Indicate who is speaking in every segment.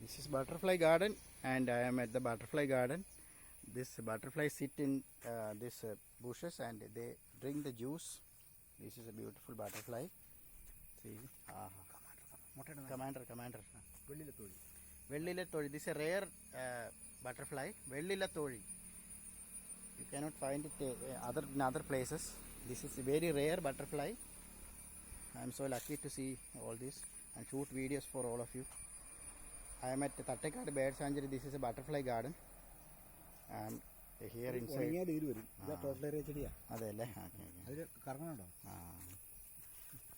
Speaker 1: This is butterfly garden, and I am at the butterfly garden. This butterfly sit in this bushes and they drink the juice. This is a beautiful butterfly. See, commander. Vellilatholi. This is a rare butterfly. Vellilatholi. You cannot find it in other places. This is a very rare butterfly. I am so lucky to see all this and shoot videos for all of you. I am at the Thattekad bird sanctuary. This is a butterfly garden. And here inside.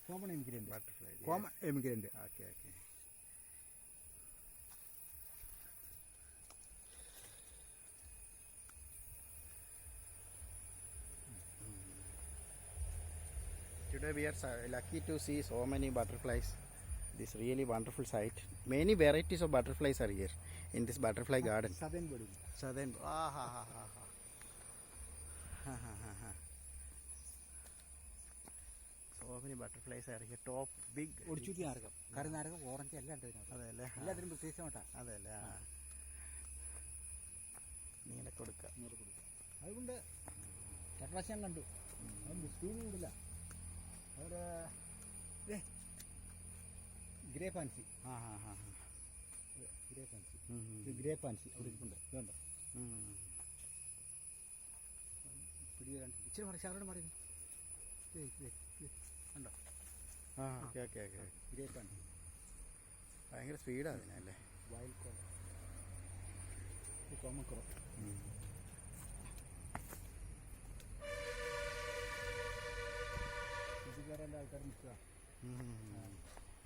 Speaker 2: Common immigrant.
Speaker 1: Butterfly.
Speaker 2: Common immigrant.
Speaker 1: Okay. Today we are lucky to see so many butterflies. This really wonderful sight. Many varieties of butterflies are here in this butterfly garden.
Speaker 2: Southern bird.
Speaker 1: Southern. So many butterflies are here. Top big.
Speaker 2: Orange, Grey fancy. Grey fancy. Grey fancy.
Speaker 1: Okay.
Speaker 2: Grey fancy.
Speaker 1: ഭയങ്കര സ്പീഡാണ് അതിനല്ലേ.
Speaker 2: Wild color. Common crop. ആൾക്കാർ നിൽക്കുക.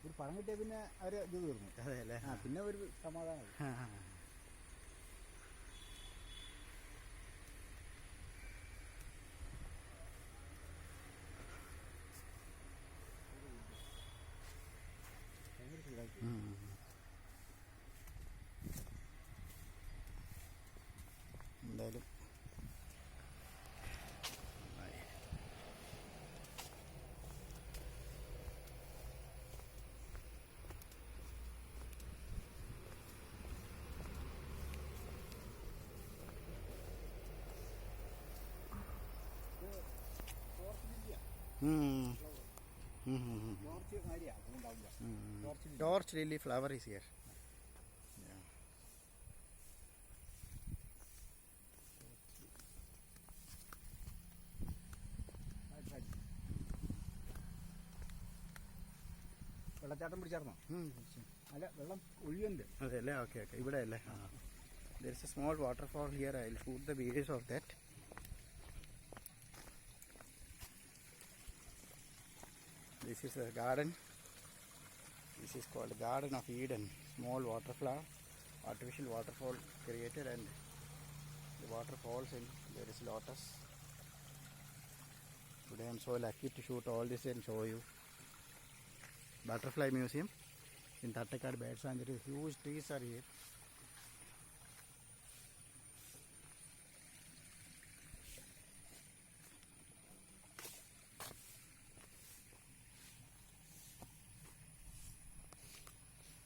Speaker 2: ഒരു പണം കിട്ടിയ പിന്നെ അവർ ഇത് തീർന്നു.
Speaker 1: അതെല്ലേ.
Speaker 2: പിന്നെ ഒരു സമാധാനം.
Speaker 1: എന്തായാലും torch lily flower is here. Yeah.
Speaker 2: വെള്ളച്ചാട്ടം പിടിച്ചാർന്നോ? അല്ല, വെള്ളം ഒഴിയുണ്ട്.
Speaker 1: അതെല്ലേ. ഓക്കെ. ഇവിടെ അല്ലേ. There is a small waterfall here. I will shoot the videos of that. This is a garden. This is called Garden of Eden. Small waterflower, artificial waterfall created, and the water falls in. There is lotus. Today I am so lucky to shoot all this and show you. Butterfly museum in Thattekad bird sanctuary. Huge trees are here.